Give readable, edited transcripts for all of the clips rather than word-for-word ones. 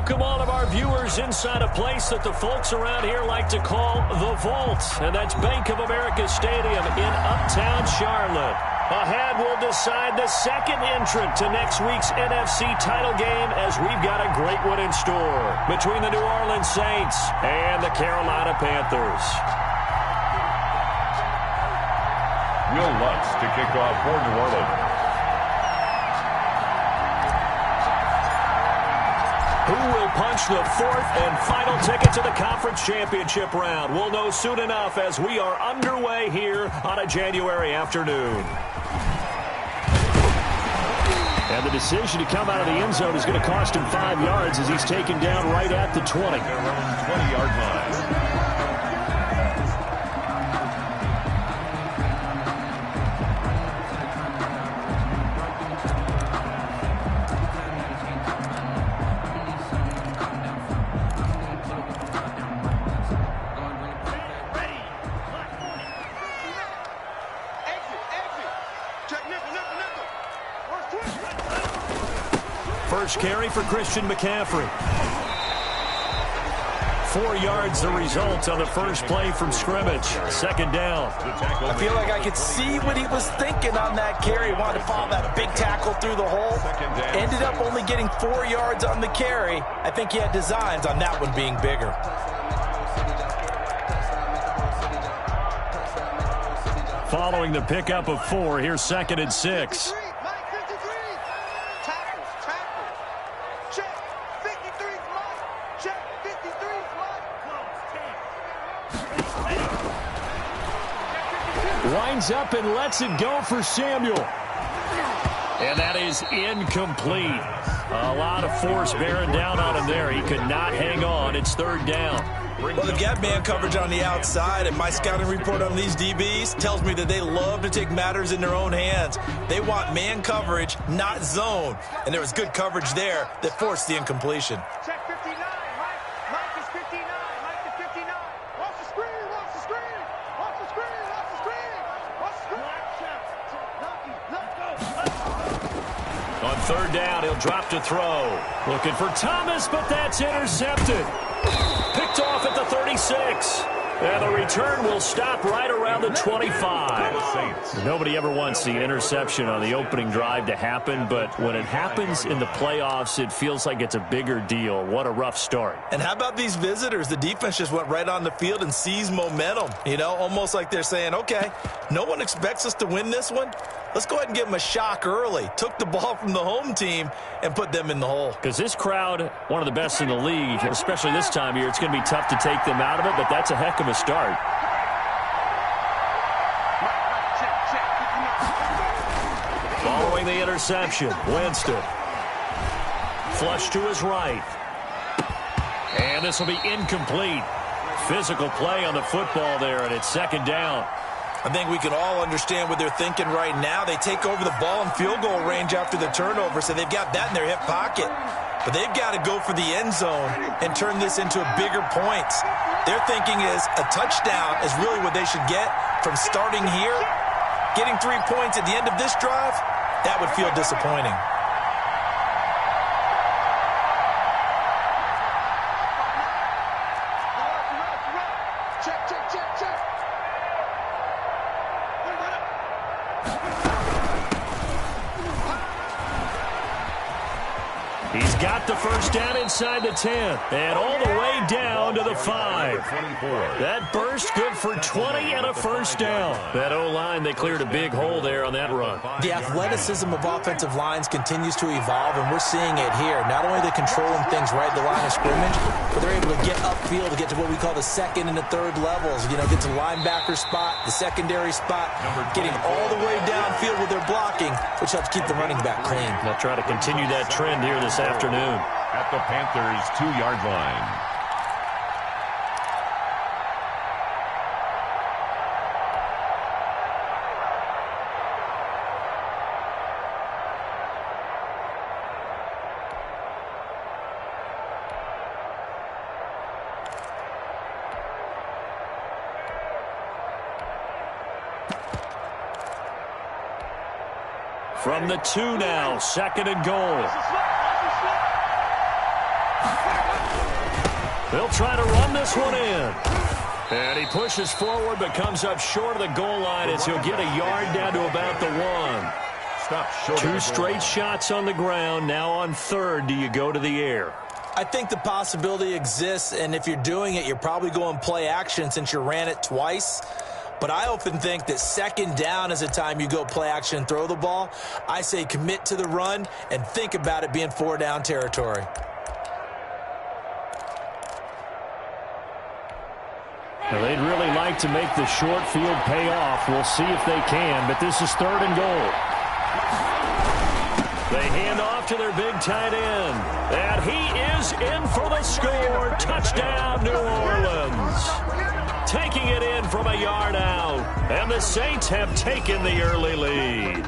welcome all of our viewers inside a place that the folks around here like to call the Vault, and that's Bank of America Stadium in Uptown Charlotte. Ahead, we'll decide the second entrant to next week's NFC title game as we've got a great one in store between the New Orleans Saints and the Carolina Panthers. Will Lutz to kick off for New Orleans. Who will punch the fourth and final ticket to the conference championship round? We'll know soon enough as we are underway here on a January afternoon. And the decision to come out of the end zone is going to cost him 5 yards as he's taken down right at the 20. Their own 20-yard line. First carry for Christian McCaffrey. 4 yards the result on the first play from scrimmage. Second down. I feel like I could see what he was thinking on that carry. He wanted to follow that big tackle through the hole. Ended up only getting 4 yards on the carry. I think he had designs on that one being bigger. Following the pickup of 4, here's 2nd and 6. Winds up and lets it go for Samuel. And that is incomplete. A lot of force bearing down on him there. He could not hang on. It's 3rd down. Well, they've got man coverage on the outside, and my scouting report on these DBs tells me that they love to take matters in their own hands. They want man coverage, not zone. And there was good coverage there that forced the incompletion. Check 59, Mike is 59, Mike is 59. Watch the screen, watch the screen, watch the screen, watch the screen, watch the screen. On 3rd down, he'll drop to throw. Looking for Thomas, but that's intercepted. Picked off at the 36. And the return will stop right around the 25. Nobody ever wants the interception on the opening drive to happen, but when it happens in the playoffs, it feels like it's a bigger deal. What a rough start. And how about these visitors? The defense just went right on the field and seized momentum. You know, almost like they're saying, okay, no one expects us to win this one. Let's go ahead and give them a shock early. Took the ball from the home team and put them in the hole. Because this crowd, one of the best in the league, especially this time of year, it's going to be tough to take them out of it, but that's a heck of a start. Following the interception, Winston. Flush to his right. And this will be incomplete. Physical play on the football there, and it's 2nd down. I think we can all understand what they're thinking right now. They take over the ball in field goal range after the turnover, so they've got that in their hip pocket. But they've got to go for the end zone and turn this into bigger points. Their thinking is a touchdown is really what they should get from starting here. Getting 3 points at the end of this drive, that would feel disappointing. He's got the first down inside the 10 and all the way down to the 5. That burst good for 20 and a first down. That O-line, they cleared a big hole there on that run. The athleticism of offensive lines continues to evolve, and we're seeing it here. Not only are they controlling things right at the line of scrimmage, but they're able to get upfield to get to what we call the 2nd and the 3rd levels. You know, get to the linebacker spot, the secondary spot, getting all the way downfield with their blocking, which helps keep the running back clean. They'll try to continue that trend here this afternoon. At the Panthers' 2-yard line. From the 2 now, 2nd and goal. They'll try to run this one in. And he pushes forward but comes up short of the goal line as he'll get a yard down to about the 1. Stop short. 2 straight shots on the ground. Now on 3rd, do you go to the air? I think the possibility exists, and if you're doing it, you're probably going play action since you ran it twice. But I often think that 2nd down is the time you go play action and throw the ball. I say commit to the run and think about it being 4-down territory. Well, they'd really like to make the short field pay off. We'll see if they can, but this is 3rd and goal. They hand off to their big tight end. And he is in for the score. Touchdown, New Orleans. Taking it in from a yard out. And the Saints have taken the early lead.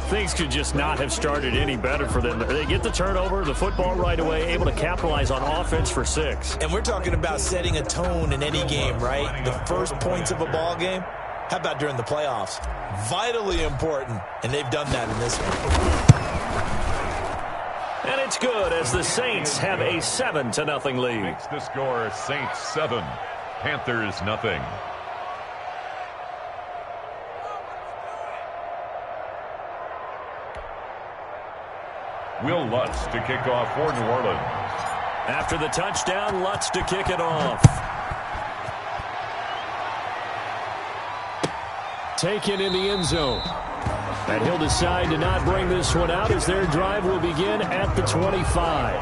Things could just not have started any better for them. They get the turnover, the football right away, able to capitalize on offense for 6. And we're talking about setting a tone in any game, right? The first points of a ball game. How about during the playoffs? Vitally important, and they've done that in this one. And it's good as the Saints have a 7-0 lead. Makes the score Saints 7, Panthers 0. Will Lutz to kick off for New Orleans. After the touchdown, Lutz to kick it off. Taken in the end zone. And he'll decide to not bring this one out as their drive will begin at the 25.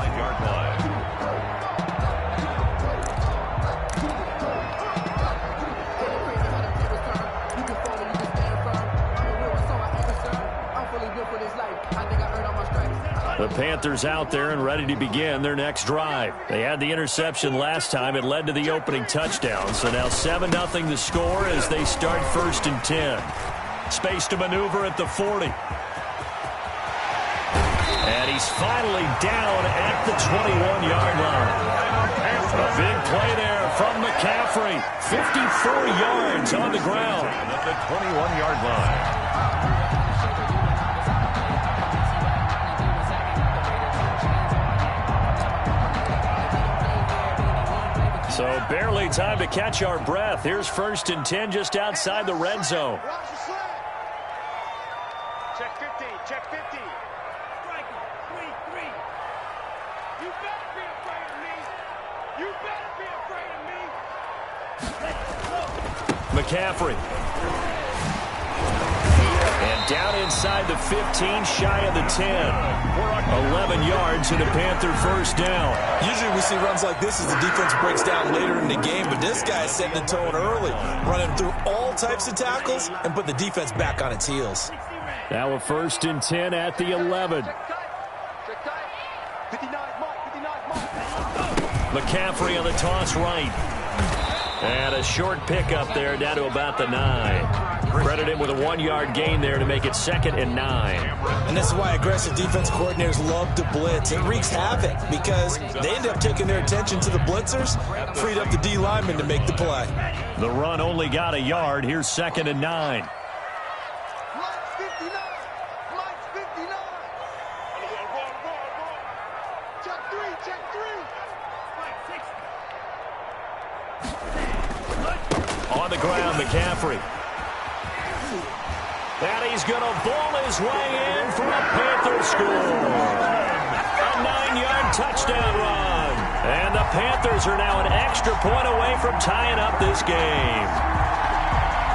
The Panthers out there and ready to begin their next drive. They had the interception last time. It led to the opening touchdown. So now 7-0 the score as they start 1st and 10. Space to maneuver at the 40. And he's finally down at the 21-yard line. A big play there from McCaffrey. 54 yards on the ground. At the 21-yard line. So barely time to catch our breath. Here's 1st and 10 just outside the red zone. Check 15, check 15. Striker, 3-3. You better be afraid of me. You better be afraid of me. McCaffrey. And down inside the 15, shy of the 10. 11 yards and a Panther 1st down. Usually we see runs like this as the defense breaks down later in the game, but this guy is setting the tone early, running through all types of tackles and put the defense back on its heels. Now a 1st and 10 at the 11. McCaffrey on the toss right. And a short pickup there down to about the 9. Credit him with a 1-yard gain there to make it 2nd and 9. And this is why aggressive defense coordinators love to blitz. It wreaks havoc because they end up taking their attention to the blitzers, freed up the D lineman to make the play. The run only got a yard. Here's 2nd and 9. On the ground, McCaffrey. And he's going to ball his way in for a Panther score. A 9-yard touchdown run. And the Panthers are now an extra point away from tying up this game.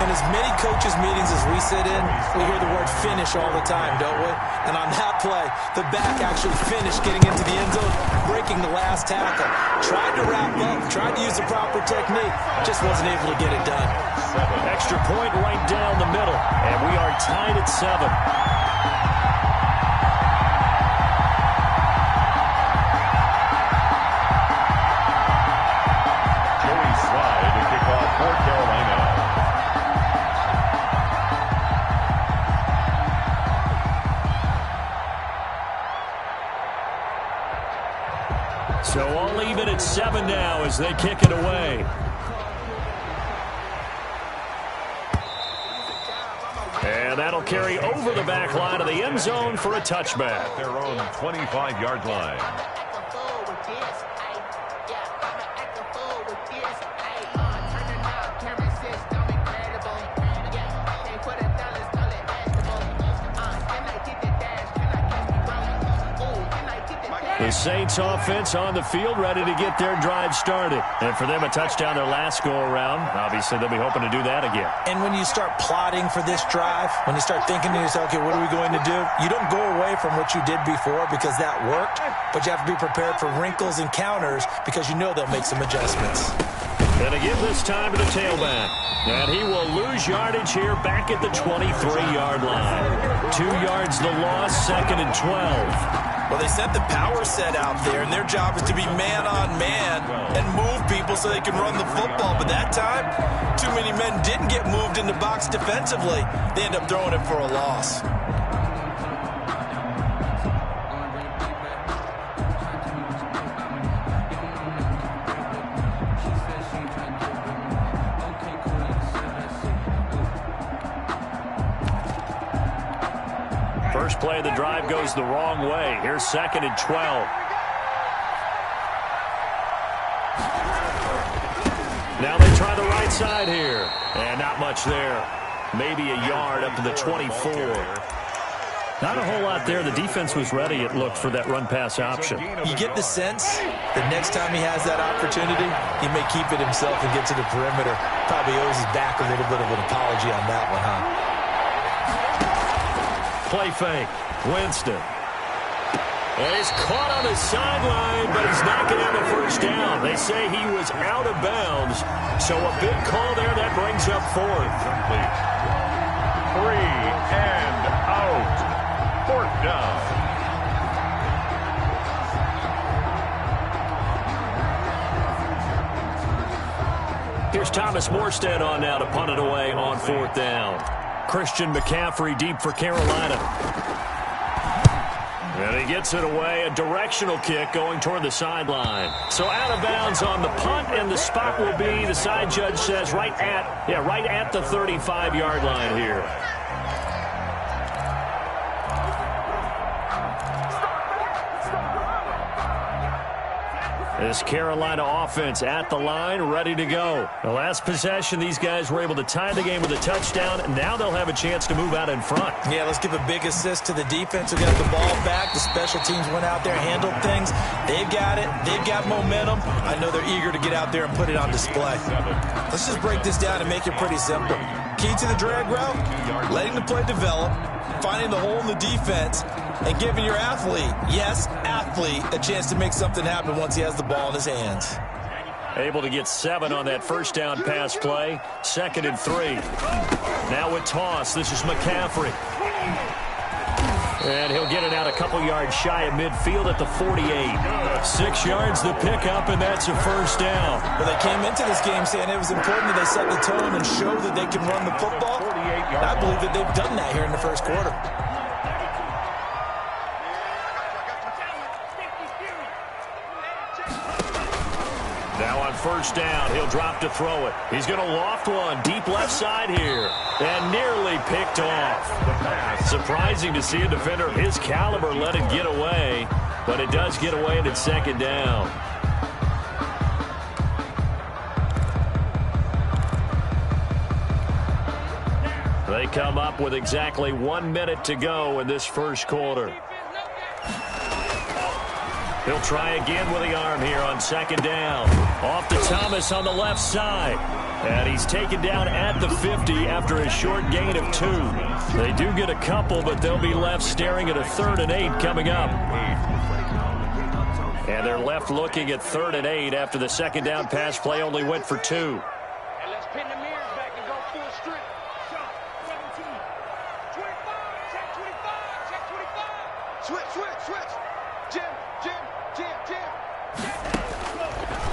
In as many coaches' meetings as we sit in, we hear the word finish all the time, don't we? And on that play, the back actually finished getting into the end zone, breaking the last tackle. Tried to wrap up, tried to use the proper technique, just wasn't able to get it done. Extra point right down the middle, and we are tied at 7. So all even at 7 now as they kick it away. And that'll carry over the back line of the end zone for a touchback. Their own 25-yard line. The Saints offense on the field, ready to get their drive started. And for them, a touchdown their last go-around. Obviously, they'll be hoping to do that again. And when you start plotting for this drive, when you start thinking to yourself, okay, what are we going to do? You don't go away from what you did before because that worked, but you have to be prepared for wrinkles and counters because you know they'll make some adjustments. And again this time to the tailback. And he will lose yardage here back at the 23-yard line. 2 yards the loss, 2nd and 12. Well, they sent the power set out there, and their job is to be man-on-man and move people so they can run the football. But that time, too many men didn't get moved in the box defensively. They end up throwing it for a loss. First play of the drive goes the wrong way. Here's 2nd and 12. Now they try the right side here. And not much there. Maybe a yard up to the 24. Not a whole lot there. The defense was ready, it looked, for that run-pass option. You get the sense that next time he has that opportunity, he may keep it himself and get to the perimeter. Probably owes his back a little bit of an apology on that one, huh? Play fake. Winston. And he's caught on the sideline, but he's not going to have a first down. They say he was out of bounds. So a big call there. That brings up 4th. 3 and out. 4th down. Here's Thomas Morstead on now to punt it away on 4th down. Christian McCaffrey deep for Carolina. And he gets it away. A directional kick going toward the sideline. So out of bounds on the punt, and the spot will be, the side judge says, right at the 35-yard line here. This Carolina offense at the line, ready to go. The last possession, these guys were able to tie the game with a touchdown, and now they'll have a chance to move out in front. Yeah, let's give a big assist to the defense who got the ball back. The special teams went out there, handled things. They've got it. They've got momentum. I know they're eager to get out there and put it on display. Let's just break this down and make it pretty simple. Key to the drag route, letting the play develop, finding the hole in the defense, and giving your athlete, yes, athlete, a chance to make something happen once he has the ball in his hands. Able to get 7 on that first down pass play. 2nd and 3. Now with toss, this is McCaffrey. And he'll get it out a couple yards shy of midfield at the 48. 6 yards the pickup, and that's a first down. Well, they came into this game saying it was important that they set the tone and show that they can run the football. And I believe that they've done that here in the first quarter. Now on first down, he'll drop to throw it. He's going to loft one deep left side here. And nearly picked off. Surprising to see a defender of his caliber let it get away. But it does get away, and it's 2nd down. They come up with exactly 1 minute to go in this first quarter. He'll try again with the arm here on 2nd down. Off to Thomas on the left side. And he's taken down at the 50 after a short gain of 2. They do get a couple, but they'll be left staring at a 3rd and 8 coming up. And they're left looking at 3rd and 8 after the 2nd down pass play only went for 2. And let's pin the mirrors back and go full strip. Shot, 17, 25, check 25, check 25. Switch. Jim.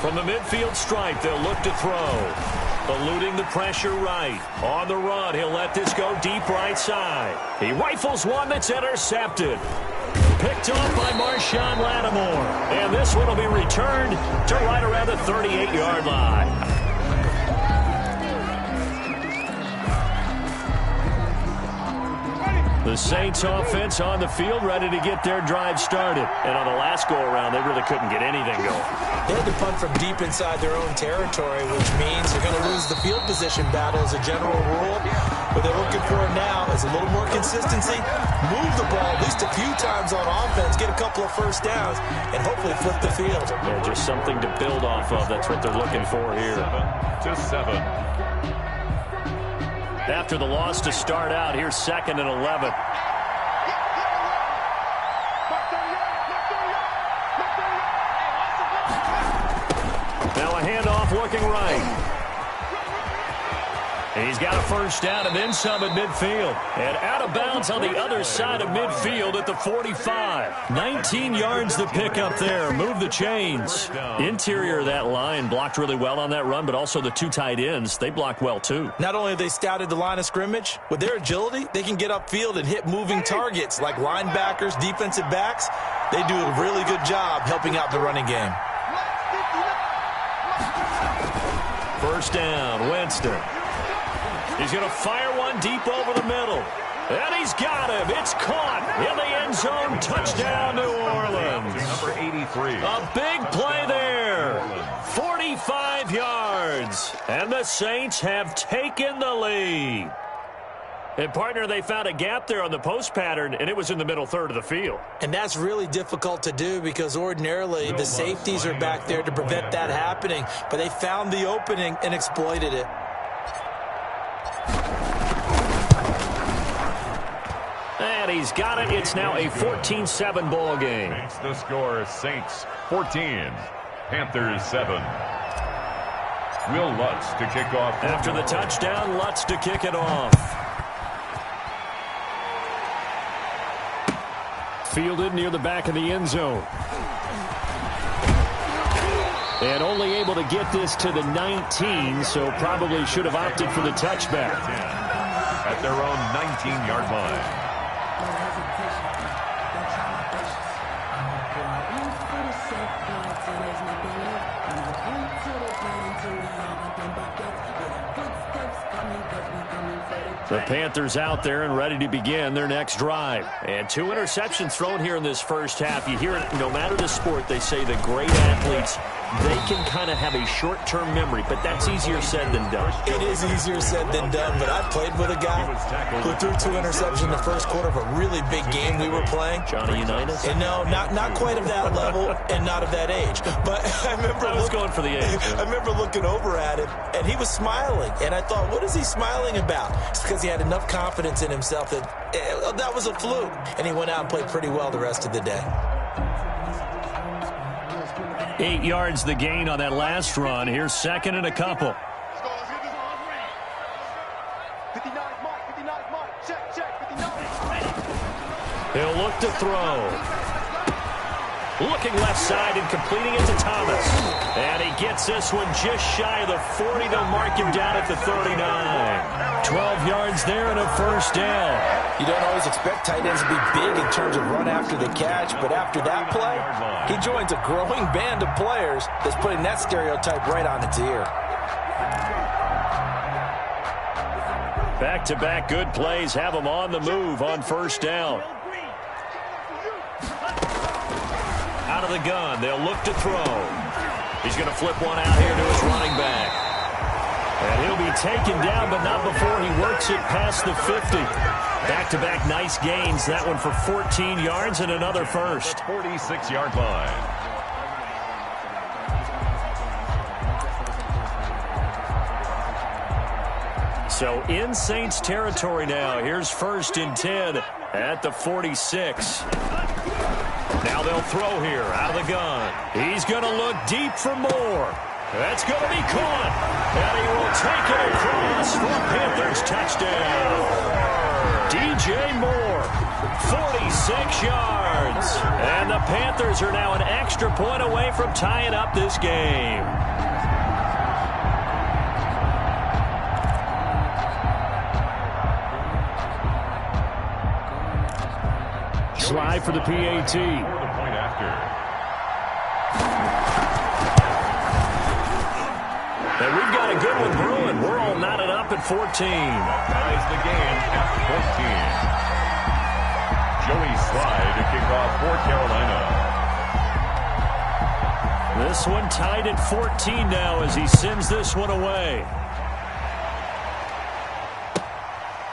From the midfield stripe, they'll look to throw. Eluding the pressure right. On the run, he'll let this go deep right side. He rifles one that's intercepted. Picked off by Marshawn Lattimore. And this one will be returned to right around the 38-yard line. The Saints offense on the field, ready to get their drive started. And on the last go-around, they really couldn't get anything going. They had to punt from deep inside their own territory, which means they're going to lose the field position battle as a general rule. What they're looking for now is a little more consistency, move the ball at least a few times on offense, get a couple of first downs, and hopefully flip the field. Yeah, just something to build off of. That's what they're looking for here. 7-7. After the loss to start out, here's 2nd and 11. Now a handoff looking right. And he's got a first down and then some at midfield. And out of bounds on the other side of midfield at the 45. 19 yards to pick up there. Move the chains. Interior of that line blocked really well on that run, but also the 2 tight ends, they blocked well too. Not only have they scouted the line of scrimmage, with their agility, they can get upfield and hit moving targets like linebackers, defensive backs. They do a really good job helping out the running game. First down, Winston. He's going to fire one deep over the middle. And he's got him. It's caught in the end zone. Touchdown, New Orleans. Number 83. A big play there. 45 yards. And the Saints have taken the lead. And, partner, they found a gap there on the post pattern, and it was in the middle third of the field. And that's really difficult to do because ordinarily the safeties are back there to prevent that happening. But they found the opening and exploited it. And he's got it. It's now a 14-7 ball game. Makes the score Saints 14, Panthers 7. Will Lutz to kick off. After the touchdown, Lutz to kick it off. Fielded near the back of the end zone. And only able to get this to the 19, so probably should have opted for the touchback. At their own 19-yard line. The Panthers out there and ready to begin their next drive. And 2 interceptions thrown here in this first half. You hear it, no matter the sport, they say the great athletes, they can kind of have a short-term memory, but that's easier said than done. It is easier said than done, but I played with a guy who threw 2 interceptions in the first quarter of a really big game we were playing. Johnny Unitas? And no, not quite of that level and not of that age. But I remember going for the age. I remember looking over at him, and he was smiling. And I thought, what is he smiling about? It's because he had enough confidence in himself that was a fluke. And he went out and played pretty well the rest of the day. 8 yards the gain on that last run. Here's 2nd and a couple. He'll look to throw. Looking left side and completing it to Thomas. And he gets this one just shy of the 40. They'll mark him down at the 39. 12 yards there and a first down. You don't always expect tight ends to be big in terms of run after the catch, but after that play, he joins a growing band of players that's putting that stereotype right on its ear. Back-to-back good plays have him on the move on first down. Out of the gun, they'll look to throw. He's going to flip one out here to his running back. And he'll be taken down, but not before he works it past the 50. Back-to-back nice gains. That one for 14 yards and another first. 46-yard line. So in Saints territory now. Here's 1st and 10 at the 46. Now they'll throw here out of the gun. He's going to look deep for more. That's going to be caught. And he will take it across for a Panthers touchdown. DJ Moore, 46 yards. And the Panthers are now an extra point away from tying up this game. Slide for the PAT. For the point after. And we've got a good one brewing. We're all knotted up at 14. Ties the game at 14. Joey Slye to kick off for Carolina. This one tied at 14 now as he sends this one away.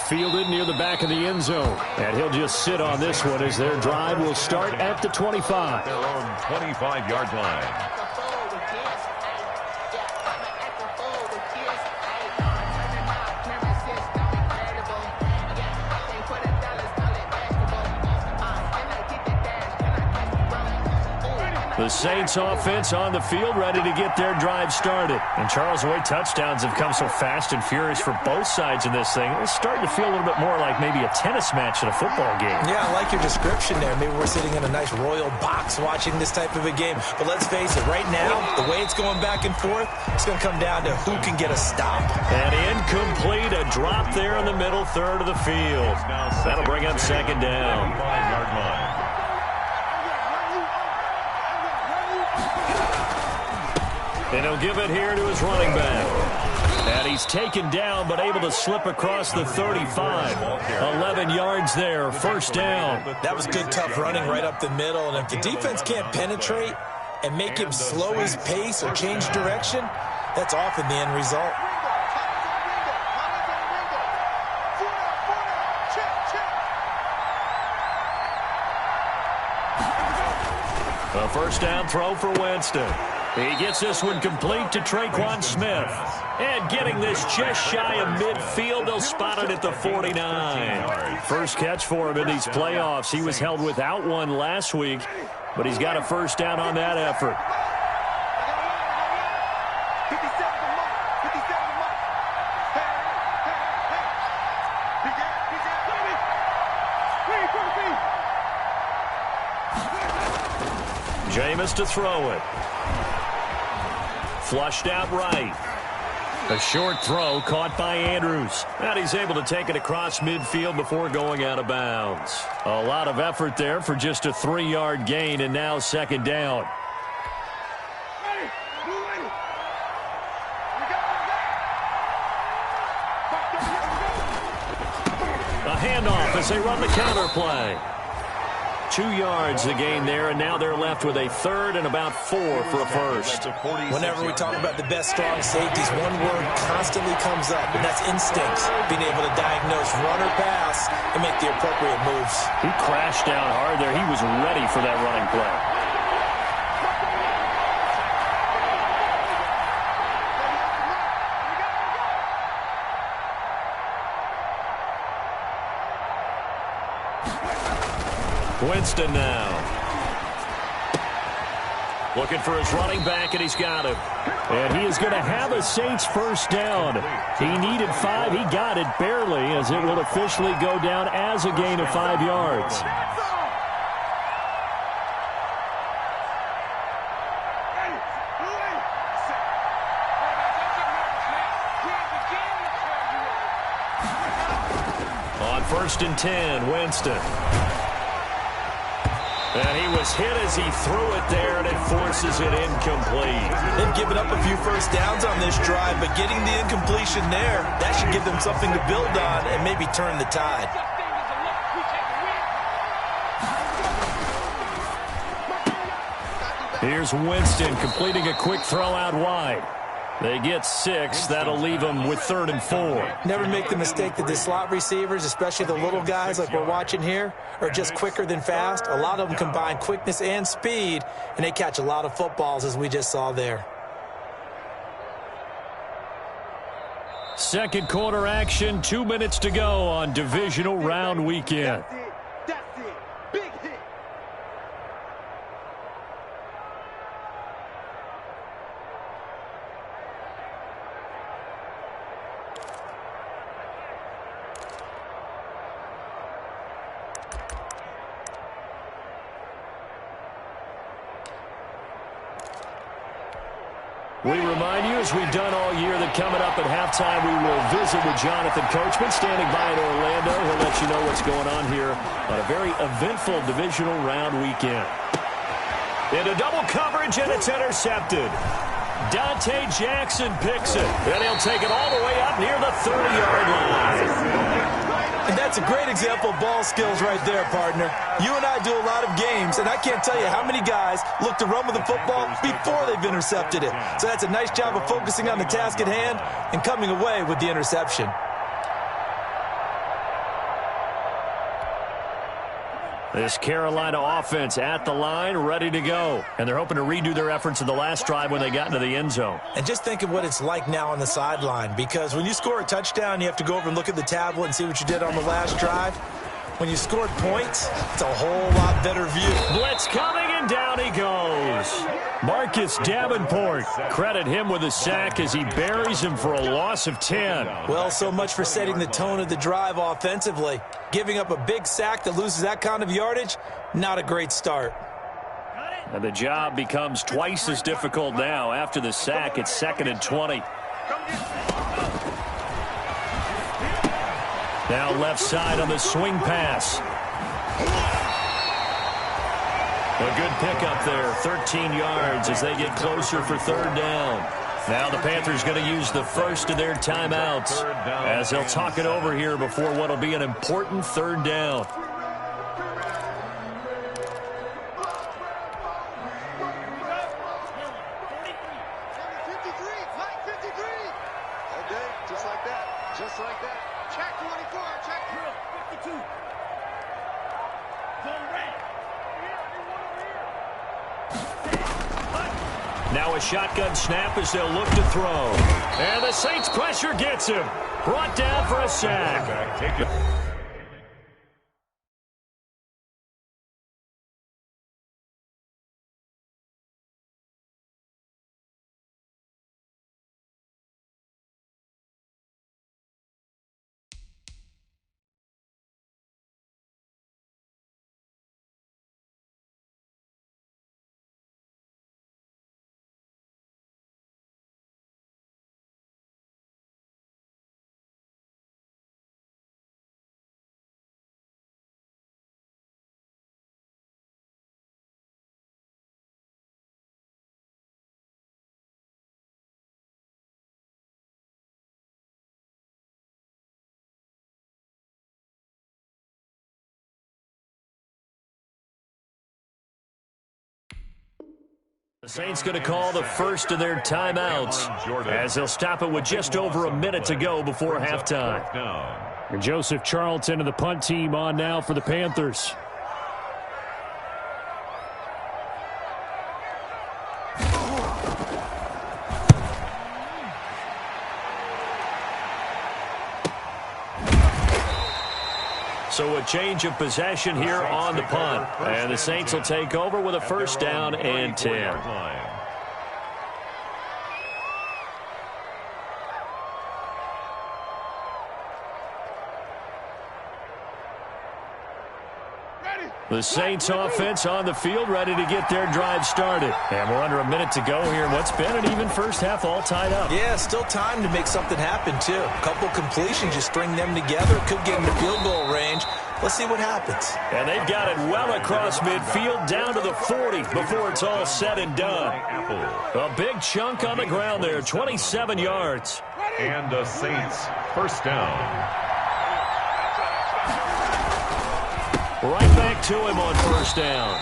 Fielded near the back of the end zone. And he'll just sit on this one as their drive will start at the 25. Their own 25-yard line. The Saints offense on the field ready to get their drive started. And Charles, the way touchdowns have come so fast and furious for both sides in this thing, it's starting to feel a little bit more like maybe a tennis match in a football game. Yeah, I like your description there. Maybe we're sitting in a nice royal box watching this type of a game. But let's face it, right now, the way it's going back and forth, it's going to come down to who can get a stop. And incomplete, a drop there in the middle third of the field. That'll bring up second down. 5-yard line. And he'll give it here to his running back. And he's taken down but able to slip across the 35. 11 yards there, first down. That was good, tough running right up the middle. And if the defense can't penetrate and make him slow his pace or change direction, that's often the end result. A first down throw for Winston. He gets this one complete to Traquan Smith. And getting this just shy of midfield, they'll spot it at the 49. First catch for him in these playoffs. He was held without one last week, but he's got a first down on that effort. Jameis to throw it. Flushed out right. A short throw caught by Andrews. And he's able to take it across midfield before going out of bounds. A lot of effort there for just a 3-yard gain, and now second down. A handoff as they run the counter play. 2 yards the gain there, and now they're left with a third and about 4 for a first. Whenever we talk about the best strong safeties, one word constantly comes up, and that's instincts. Being able to diagnose run or pass and make the appropriate moves. He crashed down hard there. He was ready for that running play. Winston now. Looking for his running back, and he's got him. And he is going to have a Saints first down. He needed 5. He got it barely, as it will officially go down as a gain of 5 yards. On 1st and 10, Winston. And he was hit as he threw it there, and it forces it incomplete. They've given up a few first downs on this drive, but getting the incompletion there, that should give them something to build on and maybe turn the tide. Here's Winston completing a quick throw out wide. They get 6. That'll leave them with 3rd and 4. Never make the mistake that the slot receivers, especially the little guys like we're watching here, are just quicker than fast. A lot of them combine quickness and speed, and they catch a lot of footballs, as we just saw there. Second quarter action, 2 minutes to go on divisional round weekend. That's it. Big hit. We remind you, as we've done all year, that coming up at halftime, we will visit with Jonathan Coachman, standing by in Orlando. He'll let you know what's going on here on a very eventful divisional round weekend. Into double coverage, and it's intercepted. Dante Jackson picks it, and he'll take it all the way up near the 30-yard line. And that's a great example of ball skills right there, partner. You and I do a lot of games, and I can't tell you how many guys look to run with the football before they've intercepted it. So that's a nice job of focusing on the task at hand and coming away with the interception. This Carolina offense at the line, ready to go. And they're hoping to redo their efforts in the last drive when they got into the end zone. And just think of what it's like now on the sideline, because when you score a touchdown, you have to go over and look at the tablet and see what you did on the last drive. When you scored points, it's a whole lot better view. Blitz coming, and down he goes. Marcus Davenport, credit him with a sack as he buries him for a loss of 10. Well, so much for setting the tone of the drive offensively. Giving up a big sack that loses that kind of yardage, not a great start. And the job becomes twice as difficult now. After the sack, it's 2nd and 20. Now left side on the swing pass. A good pickup there, 13 yards as they get closer for 3rd down. Now the Panthers going to use the first of their timeouts as they'll talk it over here before what will be an important 3rd down. Now a shotgun snap as they'll look to throw. And the Saints pressure gets him. Brought down for a sack. The Saints going to call the first of their timeouts as they'll stop it with just over a minute to go before halftime. And Joseph Charlton and the punt team on now for the Panthers. So a change of possession here on the punt. And the Saints will take over with a 1st down and 10. The Saints offense on the field ready to get their drive started. And we're under a minute to go here. What's been an even first half all tied up. Yeah, still time to make something happen, too. A couple completions, you string them together. Could get into field goal range. Let's see what happens. And they've got it well across midfield down to the 40 before it's all said and done. A big chunk on the ground there, 27 yards. And the Saints 1st down. Right back to him on 1st down.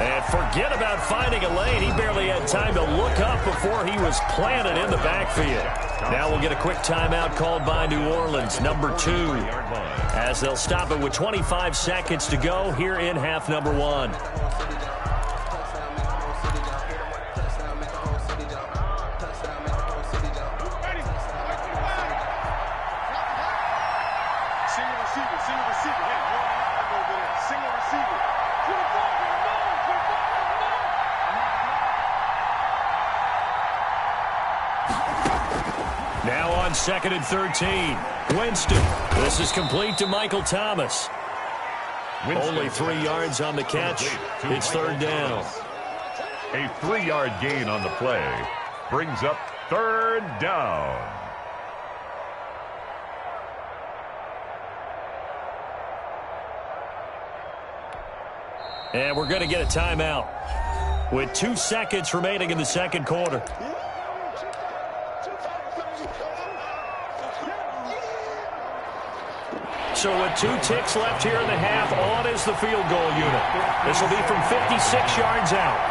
And forget about finding a lane. He barely had time to look up before he was planted in the backfield. Now we'll get a quick timeout called by New Orleans, number 2, as they'll stop it with 25 seconds to go here in half number 1. Now on 2nd and 13. Winston. This is complete to Michael Thomas. Only 3 yards on the catch. It's 3rd down. A 3-yard gain on the play brings up 3rd down. And we're going to get a timeout with 2 seconds remaining in the 2nd quarter. So with 2 ticks left here in the half, on is the field goal unit. This will be from 56 yards out.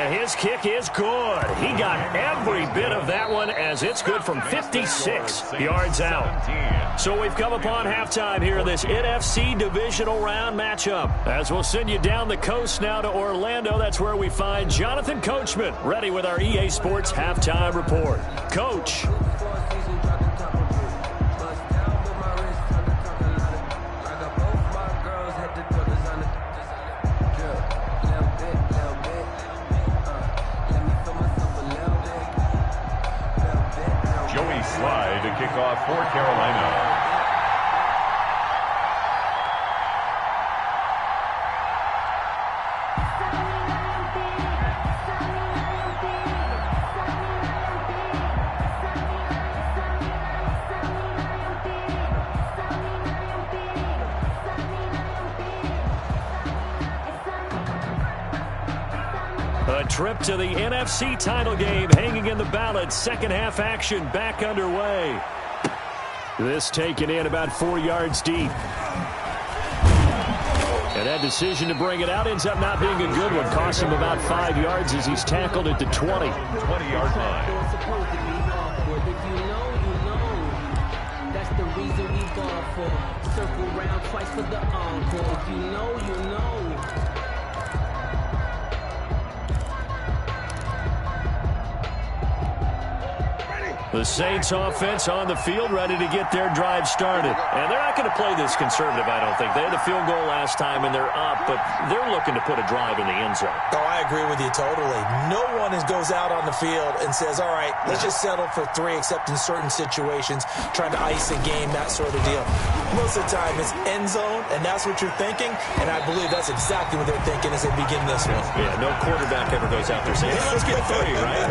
His kick is good. He got every bit of that one as it's good from 56 yards out. So we've come upon halftime here in this NFC divisional round matchup. As we'll send you down the coast now to Orlando, that's where we find Jonathan Coachman ready with our EA Sports halftime report. Coach. To kick off for Carolina. A trip to the NFC title game hanging in the balance. Second half action back underway. This taken in about 4 yards deep. And that decision to bring it out ends up not being a good one. Cost him about 5 yards as he's tackled at the 20. 20-yard line. That's the reason we ball for. Circle round twice for the encore. If you know, you know. The Saints offense on the field ready to get their drive started. And they're not going to play this conservative, I don't think. They had the field goal last time and they're up, but they're looking to put a drive in the end zone. Oh, I agree with you totally. No one goes out on the field and says, all right, let's just settle for 3 except in certain situations, trying to ice a game, that sort of deal. Most of the time it's end zone, and that's what you're thinking, and I believe that's exactly what they're thinking as they begin this one. Yeah, no quarterback ever goes out there saying, hey, let's get 3, right?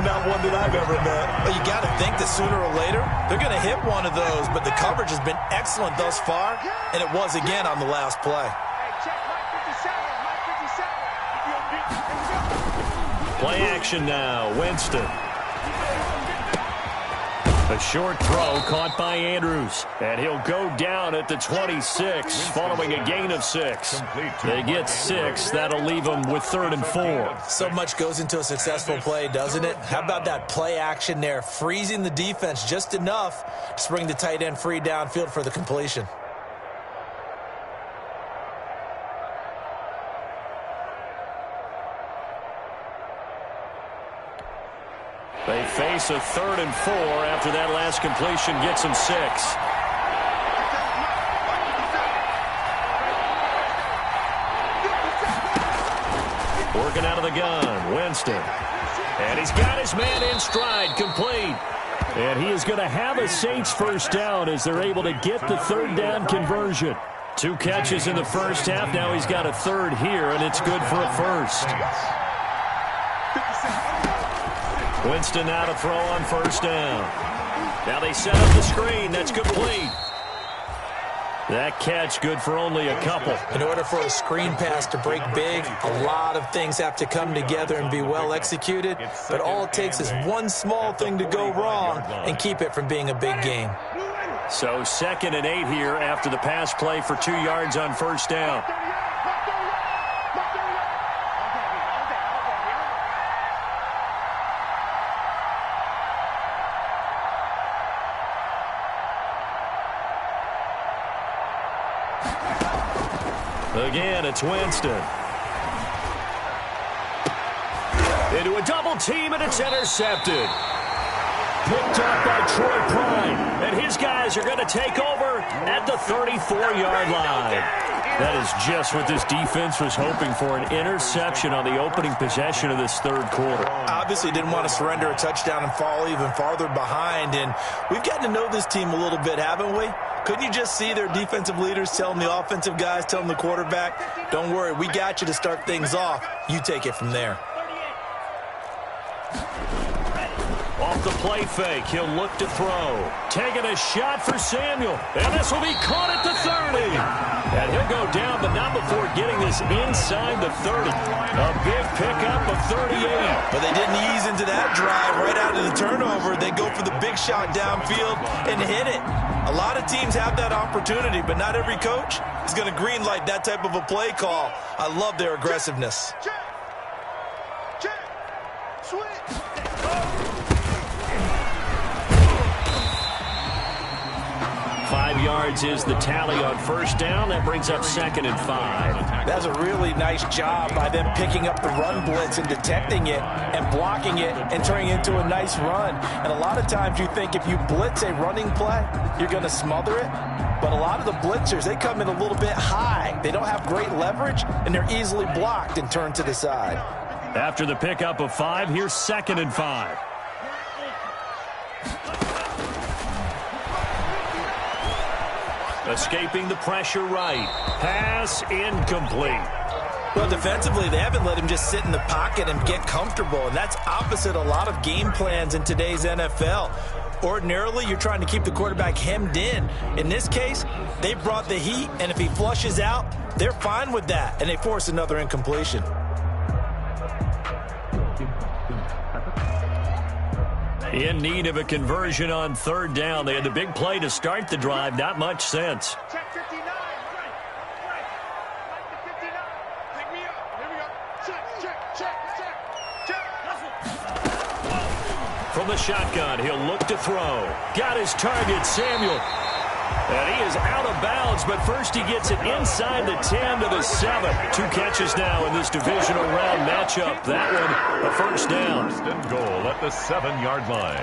Not one that I've ever met. Well, you got to think that sooner or later, they're going to hit one of those, but the coverage has been excellent thus far, and it was again on the last play. Play action now, Winston. A short throw caught by Andrews, and he'll go down at the 26 following a gain of 6. They get 6. That'll leave them with 3rd and 4. So much goes into a successful play, doesn't it? How about that play action there, freezing the defense just enough to bring the tight end free downfield for the completion. They face a 3rd and 4 after that last completion gets them 6. Working out of the gun, Winston. And he's got his man in stride, complete. And he is going to have a Saints first down as they're able to get the 3rd down conversion. 2 catches in the first half. Now he's got a 3rd here, and it's good for a first. Winston now to throw on first down. Now they set up the screen. That's complete. That catch good for only a couple. In order for a screen pass to break big, a lot of things have to come together and be well executed. But all it takes is one small thing to go wrong and keep it from being a big game. So 2nd and 8 here after the pass play for 2 yards on first down. Again, it's Winston. Into a double team, and it's intercepted. Picked up by Troy Prime. And his guys are going to take over at the 34-yard line. That is just what this defense was hoping for, an interception on the opening possession of this 3rd quarter. Obviously didn't want to surrender a touchdown and fall even farther behind. And we've gotten to know this team a little bit, haven't we? Couldn't you just see their defensive leaders telling the offensive guys, telling the quarterback, don't worry, we got you to start things off. You take it from there. Off the play fake, he'll look to throw. Taking a shot for Samuel. And this will be caught at the 30. And he'll go down, but not before getting this inside the 30. A big pickup of 38. But they didn't ease into that drive right out of the turnover. They go for the big shot downfield and hit it. A lot of teams have that opportunity, but not every coach is going to green light that type of a play call. I love their aggressiveness. Check. Switch. 5 yards is the tally on first down. That brings up 2nd and 5. That's a really nice job by them picking up the run blitz and detecting it and blocking it and turning it into a nice run. And a lot of times you think if you blitz a running play, you're going to smother it. But a lot of the blitzers, they come in a little bit high. They don't have great leverage, and they're easily blocked and turned to the side. After the pickup of 5, here's 2nd and 5. Escaping the pressure right. Pass incomplete. Well, defensively, they haven't let him just sit in the pocket and get comfortable, and that's opposite a lot of game plans in today's NFL. Ordinarily, you're trying to keep the quarterback hemmed in. In this case, they brought the heat, and if he flushes out, they're fine with that, and they force another incompletion. In need of a conversion on 3rd down. They had the big play to start the drive. Not much sense. Check 59. Right. Like the 59. Pick me up. Here we go. Check. From the shotgun, he'll look to throw. Got his target, Samuel. And he is out of bounds, but first he gets it inside the 10 to the 7. 2 catches now in this divisional round matchup. That one, a first down. First and goal at the 7-yard line.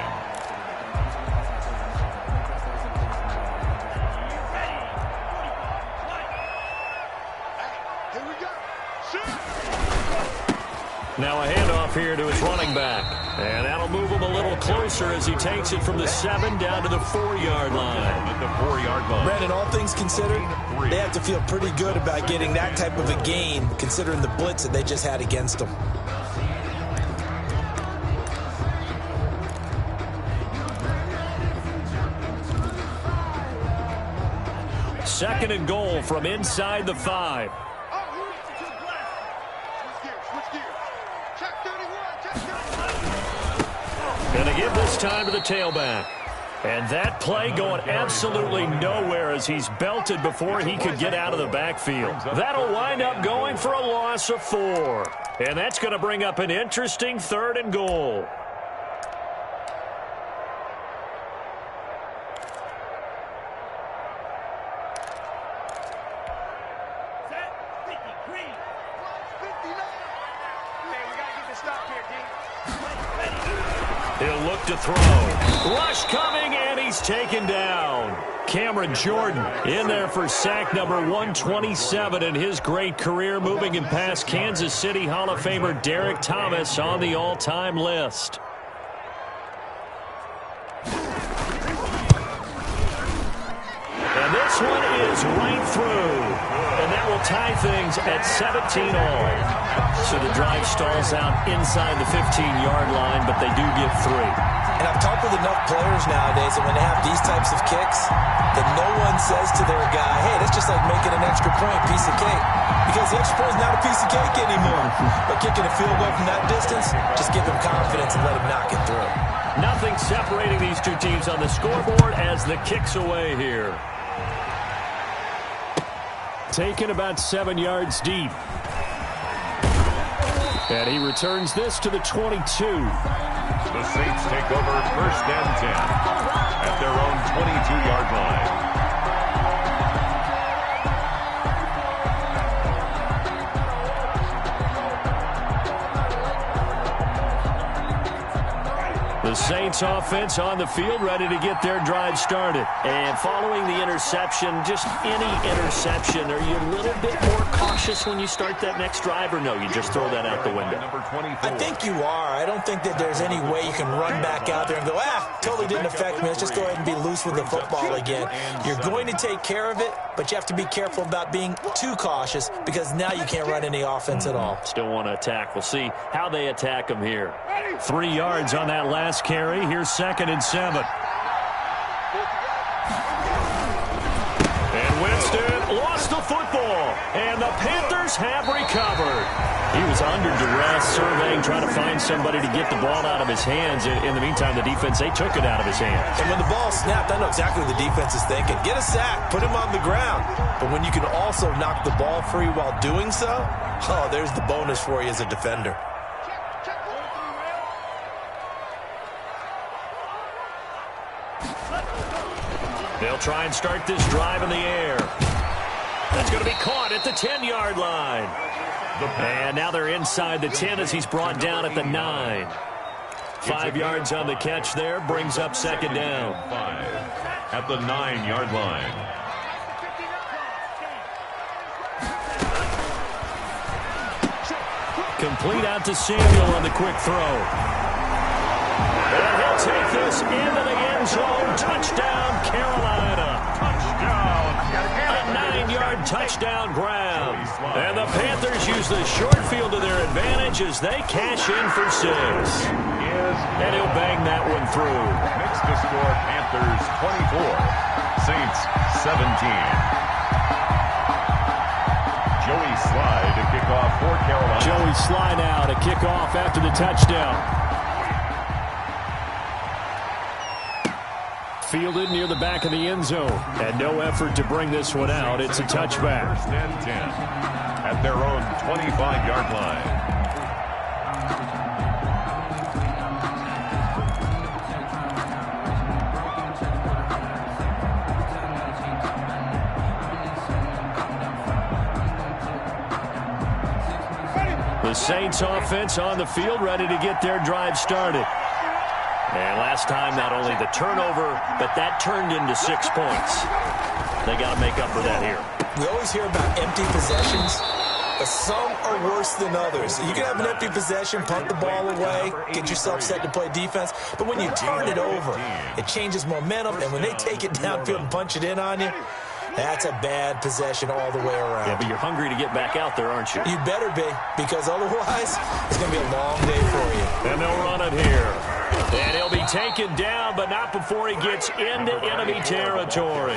Here we go. Shoot. Now a handoff here to his running back. And that'll move him a little closer as he takes it from the 7 down to the 4-yard line. At the 4-yard line. Brandon, all things considered, they have to feel pretty good about getting that type of a gain, considering the blitz that they just had against them. Second and goal from inside the 5. Gonna give this time to the tailback. And that play going absolutely nowhere as he's belted before he could get out of the backfield. That'll wind up going for a loss of 4. And that's going to bring up an interesting 3rd and goal. He'll look to throw. Rush coming, and he's taken down. Cameron Jordan in there for sack number 127 in his great career, moving him past Kansas City Hall of Famer Derek Thomas on the all-time list. And this one is right through. And that will tie things at 17 all. So the drive stalls out inside the 15-yard line, but they do get 3. And I've talked with enough players nowadays that when they have these types of kicks, that no one says to their guy, hey, that's just like making an extra point, piece of cake. Because the extra point is not a piece of cake anymore. But kicking a field goal from that distance, just give him confidence and let him knock it through. Nothing separating these two teams on the scoreboard as the kick's away here. Taken about 7 yards deep. And he returns this to the 22. The Saints take over 1st and 10 at their own 22-yard line. The Saints offense on the field, ready to get their drive started. And following the interception, just any interception, are you a little bit more cautious when you start that next drive, or no, you just throw that out the window? Number 24. I think you are. I don't think that there's any way you can run back out there and go, totally didn't affect me. Let's just go ahead and be loose with the football again. You're going to take care of it, but you have to be careful about being too cautious because now you can't run any offense at all. Still want to attack. We'll see how they attack them here. 3 yards on that last carry. carry. Here's 2nd and 7. And Winston lost the football. And the Panthers have recovered. He was under duress, surveying, trying to find somebody to get the ball out of his hands. In the meantime, the defense, they took it out of his hands. And when the ball snapped, I know exactly what the defense is thinking. Get a sack, put him on the ground. But when you can also knock the ball free while doing so, oh, there's the bonus for you as a defender. They'll try and start this drive in the air. That's going to be caught at the 10-yard line. And now they're inside the 10 as he's brought down at the 9. 5 yards on the catch there, brings up 2nd down. 5 at the 9-yard line. Complete out to Samuel on the quick throw. And he'll take this into the end zone. Touchdown, Carolina. Touchdown. A 9-yard touchdown grab. And the Panthers use the short field to their advantage as they cash in for 6. And he'll bang that one through. Next to score, Panthers 24, Saints 17. Joey Slye to kick off for Carolina. Joey Slye now to kick off after the touchdown. Fielded near the back of the end zone. And no effort to bring this one out. It's a touchback. 1st and 10 at their own 25-yard line. The Saints offense on the field, ready to get their drive started. And last time, not only the turnover, but that turned into 6 points. They got to make up for that here. We always hear about empty possessions, but some are worse than others. You can have an empty possession, punt the ball away, get yourself set to play defense, but when you turn it over, it changes momentum, and when they take it downfield and punch it in on you, that's a bad possession all the way around. Yeah, but you're hungry to get back out there, aren't you? You better be, because otherwise, it's going to be a long day for you. And they'll run it here. And he'll be taken down, but not before he gets into enemy territory.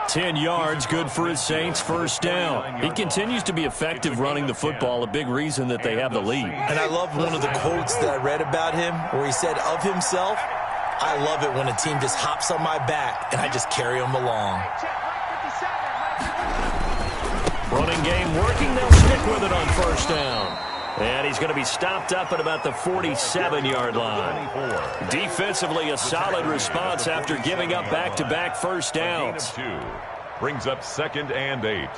10 yards, good for his Saints, 1st down. He continues to be effective running the football, a big reason that they have the lead. And I love one of the quotes that I read about him, where he said of himself, I love it when a team just hops on my back, and I just carry them along. Running game working, they'll stick with it on 1st down. And he's going to be stopped up at about the 47-yard line. Defensively, a solid response after giving up back-to-back 1st downs. 2 brings up 2nd and 8.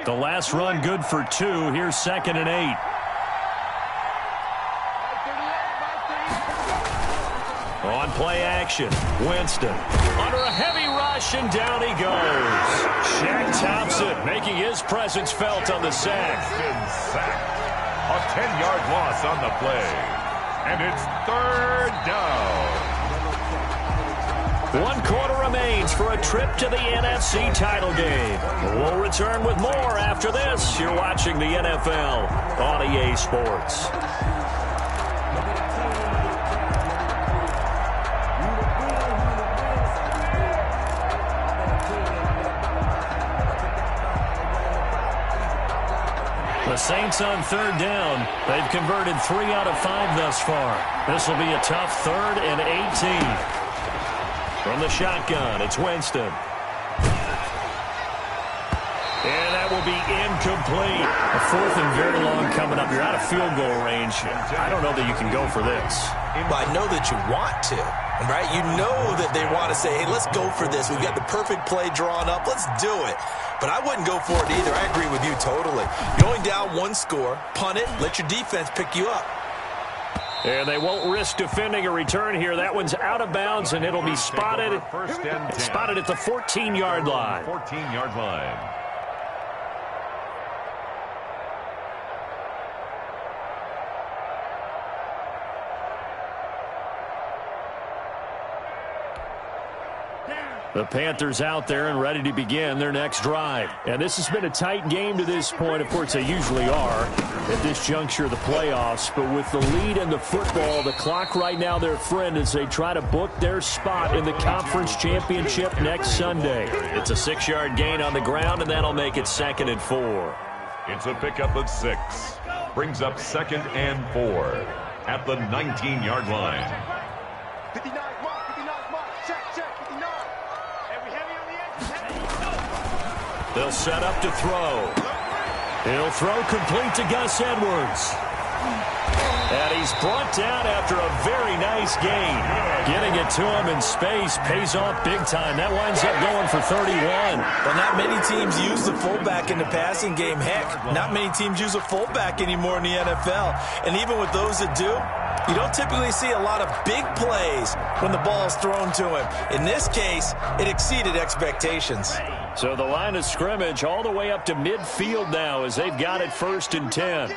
The last run good for 2. Here's 2nd and 8. On play action, Winston under a heavy rush, and down he goes. Shaq Thompson making his presence felt on the sack. Sacked. A 10-yard loss on the play. And it's 3rd down. 1 quarter remains for a trip to the NFC title game. We'll return with more after this. You're watching the NFL on EA Sports. The Saints on 3rd down. They've converted 3 out of 5 thus far. This will be a tough 3rd and 18. From the shotgun, it's Winston. And that will be incomplete. A 4th and very long coming up. You're out of field goal range. I don't know that you can go for this. Well, I know that you want to, right? You know that they want to say, hey, let's go for this. We've got the perfect play drawn up. Let's do it. But I wouldn't go for it either. I agree with you totally. You're only down 1 score. Punt it. Let your defense pick you up. And they won't risk defending a return here. That one's out of bounds, and it'll be spotted. 1st and 10. Spotted at the 14-yard line. 14-yard line. The Panthers out there and ready to begin their next drive. And this has been a tight game to this point. Of course, they usually are at this juncture of the playoffs. But with the lead in the football, the clock right now their friend as they try to book their spot in the conference championship next Sunday. It's a 6-yard gain on the ground, and that'll make it 2nd and 4. It's a pickup of 6. Brings up 2nd and 4 at the 19-yard line. 59 mark, 59 mark. Check, 59. Heavy on the edge. They'll set up to throw. He'll throw complete to Gus Edwards. And he's brought down after a very nice gain. Getting it to him in space pays off big time. That winds up going for 31. Well, not many teams use the fullback in the passing game. Heck, not many teams use a fullback anymore in the NFL. And even with those that do, you don't typically see a lot of big plays when the ball's thrown to him. In this case, it exceeded expectations. So the line of scrimmage all the way up to midfield now as they've got it 1st and 10.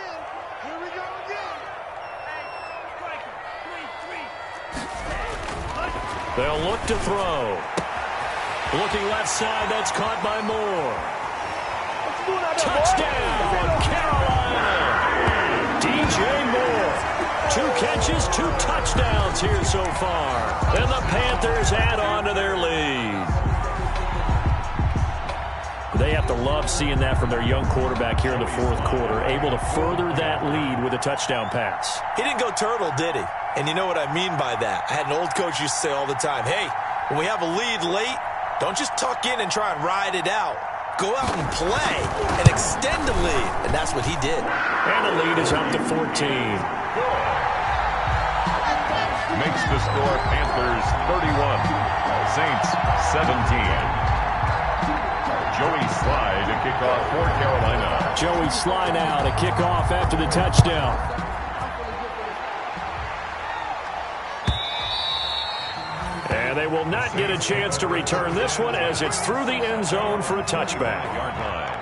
They'll look to throw. Looking left side, that's caught by Moore. Touchdown, Carolina! DJ Moore. 2 catches, 2 touchdowns here so far. And the Panthers add on to their lead. They have to love seeing that from their young quarterback here in the 4th quarter, able to further that lead with a touchdown pass. He didn't go turtle, did he? And you know what I mean by that. I had an old coach used to say all the time, hey, when we have a lead late, don't just tuck in and try and ride it out. Go out and play and extend the lead. And that's what he did. And the lead is up to 14. Makes the score Panthers 31, Saints 17. Joey Sly to kick off for Carolina. Joey Sly now to kick off after the touchdown. And they will not get a chance to return this one as it's through the end zone for a touchback. Yard line.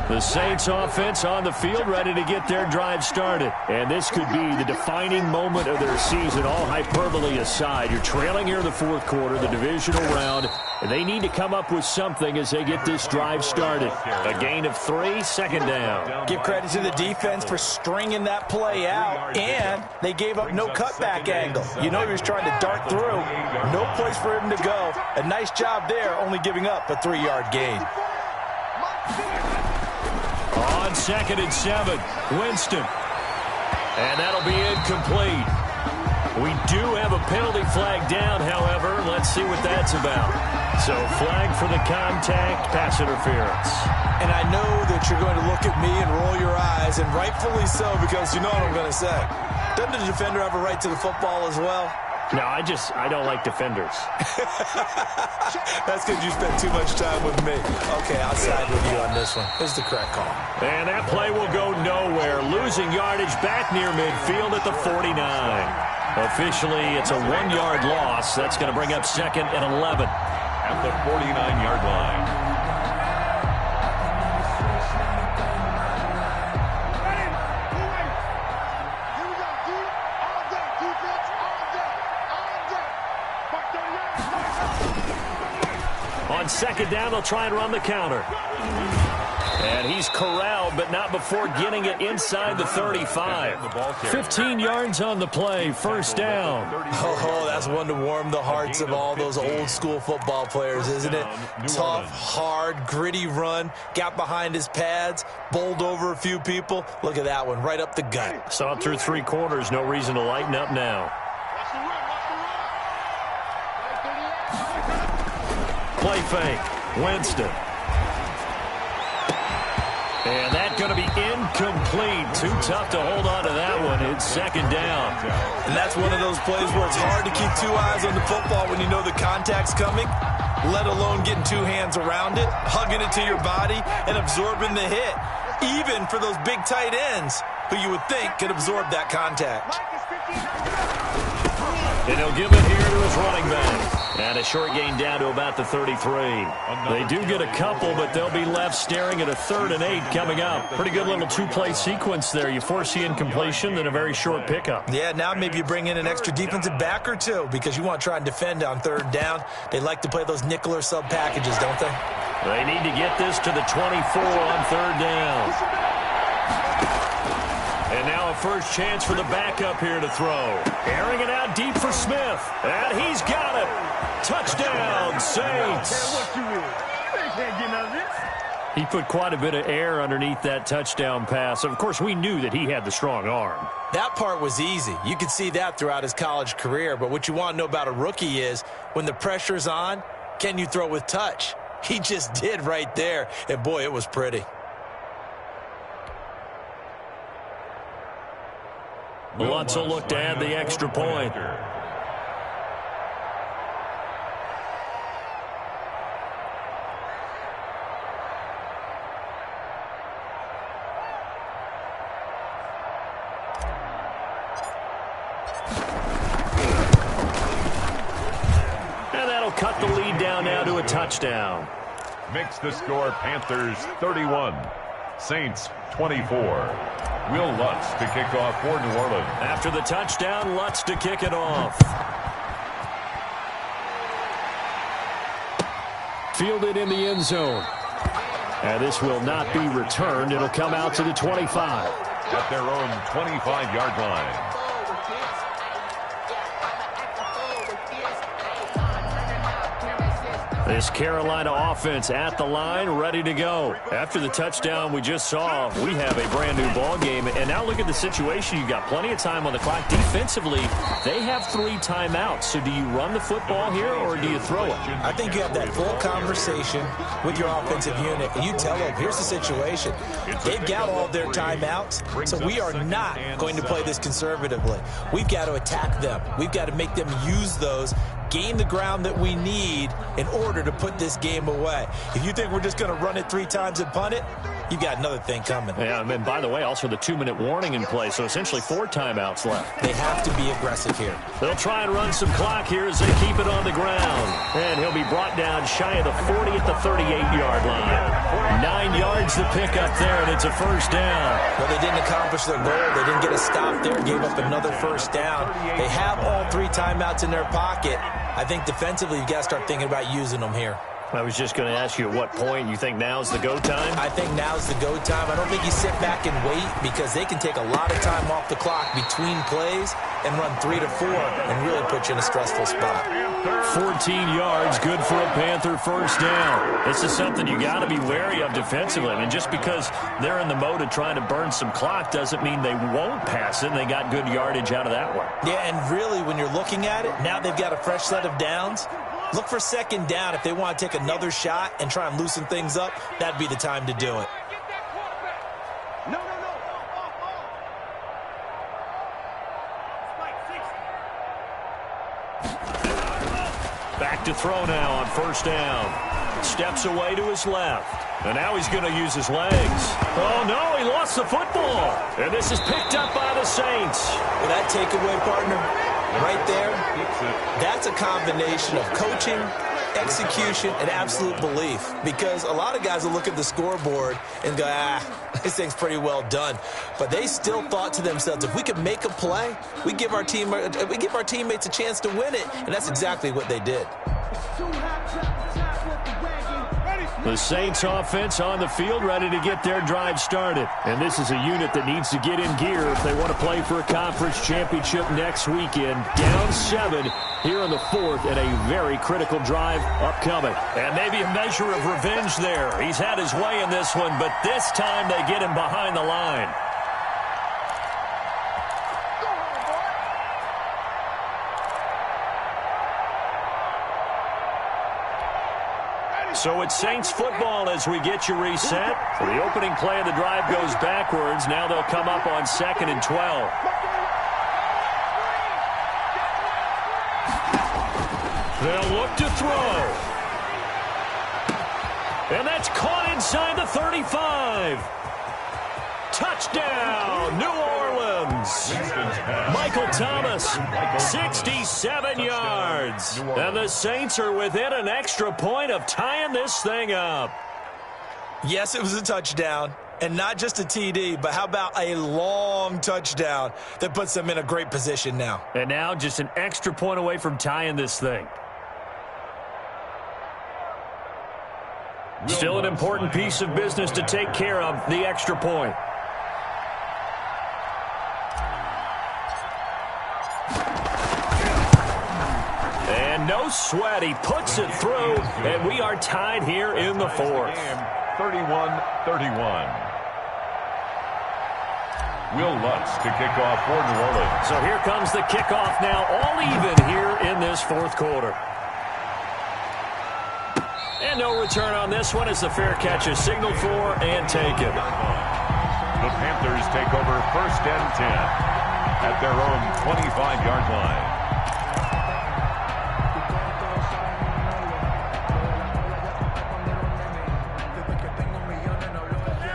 The Saints offense on the field ready to get their drive started. And this could be the defining moment of their season, all hyperbole aside. You're trailing here in the 4th quarter, the divisional round, and they need to come up with something as they get this drive started. A gain of 3, 2nd down. Give credit to the defense for stringing that play out, and they gave up no cutback angle. You know he was trying to dart through. No place for him to go. A nice job there, only giving up a 3-yard gain. On 2nd and 7, Winston. And that'll be incomplete. We do have a penalty flag down, however. Let's see what that's about. So flag for the contact, pass interference. And I know that you're going to look at me and roll your eyes, and rightfully so, because you know what I'm going to say. Doesn't the defender have a right to the football as well? No, I don't like defenders. That's because you spent too much time with me. Okay, I'll side with you on this one. This is the correct call. And that play will go nowhere. Losing yardage back near midfield at the 49. Officially, it's a 1-yard loss. That's going to bring up 2nd and 11. At the 49-yard line. On 2nd down, they'll try and run the counter. And he's corralled, but not before getting it inside the 35. 15 yards on the play, 1st down. Oh, that's one to warm the hearts of all those old-school football players, isn't it? Tough, hard, gritty run, got behind his pads, bowled over a few people. Look at that one, right up the gut. Saw it through 3 quarters, no reason to lighten up now. Play fake, Winston. And that's going to be incomplete. Too tough to hold on to that one. It's 2nd down. And that's one of those plays where it's hard to keep 2 eyes on the football when you know the contact's coming, let alone getting 2 hands around it, hugging it to your body, and absorbing the hit. Even for those big tight ends who you would think could absorb that contact. And he'll give it here to his running back. And a short gain down to about the 33. They do get a couple, but they'll be left staring at a 3rd and 8 coming up. Pretty good little two-play sequence there. You force the incompletion, then a very short pickup. Yeah, now maybe you bring in an extra defensive back or two because you want to try and defend on 3rd down. They like to play those nickel or sub packages, don't they? They need to get this to the 24 on 3rd down. And now a first chance for the backup here to throw. Airing it out deep for Smith. And he's got it. Touchdown, Saints. He put quite a bit of air underneath that touchdown pass. Of course, we knew that he had the strong arm. That part was easy. You could see that throughout his college career. But what you want to know about a rookie is when the pressure's on, can you throw with touch? He just did right there. And, boy, it was pretty. Lutz will look to add the extra point. And that'll cut the lead down now to a touchdown. Makes the score Panthers 31, Saints 24. Will Lutz to kick off for New Orleans. After the touchdown, Lutz to kick it off. Fielded in the end zone. And this will not be returned. It'll come out to the 25. At their own 25-yard line. This Carolina offense at the line, ready to go. After the touchdown we just saw, we have a brand-new ball game. And now look at the situation. You've got plenty of time on the clock. Defensively, they have 3 timeouts. So do you run the football here or do you throw it? I think you have that full conversation with your offensive unit, and you tell them, here's the situation. They've got all their timeouts, so we are not going to play this conservatively. We've got to attack them. We've got to make them use those, gain the ground that we need in order to put this game away. If you think we're just going to run it 3 times and punt it, you've got another thing coming. Yeah, and by the way, also the 2-minute warning in play, so essentially 4 timeouts left. They have to be aggressive here. They'll try and run some clock here as they keep it on the ground. And he'll be brought down shy of the 40 at the 38-yard line. 9 yards to pick up there, and it's a first down. Well, they didn't accomplish their goal. They didn't get a stop there, gave up another first down. They have all 3 timeouts in their pocket. I think defensively, you've got to start thinking about using them here. I was just going to ask you at what point you think now's the go time? I think now's the go time. I don't think you sit back and wait because they can take a lot of time off the clock between plays and run 3 to 4 and really put you in a stressful spot. 14 yards, good for a Panther first down. This is something you got to be wary of defensively. I mean, just because they're in the mode of trying to burn some clock doesn't mean they won't pass it, and they got good yardage out of that one. Yeah, and really, when you're looking at it, now they've got a fresh set of downs. Look for second down. If they want to take another shot and try and loosen things up, that'd be the time to do it. Back to throw now on first down. Steps away to his left. And now he's going to use his legs. Oh, no, he lost the football. And this is picked up by the Saints. Well, that takeaway, partner, right there, that's a combination of coaching, execution, and absolute belief. Because a lot of guys will look at the scoreboard and go, this thing's pretty well done. But they still thought to themselves, if we could make a play, we give our teammates a chance to win it. And that's exactly what they did. The Saints offense on the field, ready to get their drive started. And this is a unit that needs to get in gear if they want to play for a conference championship next weekend. Down 7 here in the 4th, and a very critical drive upcoming. And maybe a measure of revenge there. He's had his way in this one, but this time they get him behind the line. So it's Saints football as we get you reset. The opening play of the drive goes backwards. Now they'll come up on 2nd and 12. They'll look to throw. And that's caught inside the 35. Touchdown, New Orleans. Michael Thomas, 67 yards. And the Saints are within an extra point of tying this thing up. Yes, it was a touchdown. And not just a TD, but how about a long touchdown that puts them in a great position now. And now just an extra point away from tying this thing. Still an important piece of business to take care of, the extra point. And no sweat, he puts it through, and we are tied here in the fourth. 31-31. Will Lutz to kick off for New Orleans. So here comes the kickoff now, all even here in this fourth quarter. And no return on this one as the fair catch is signaled for and taken. The Panthers take over 1st and 10 at their own 25-yard line.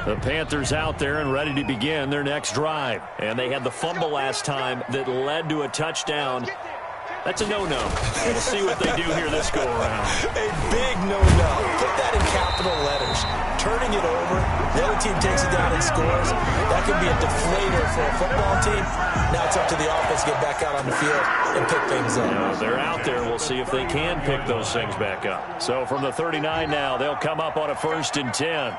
The Panthers out there and ready to begin their next drive. And they had the fumble last time that led to a touchdown. That's a no-no. We'll see what they do here this go-around. A big no-no. Put that in capital letters. Turning it over, the other team takes it down and scores. That could be a deflator for a football team. Now it's up to the offense to get back out on the field and pick things up. They're out there. We'll see if they can pick those things back up. So from the 39 now, they'll come up on a 1st and 10.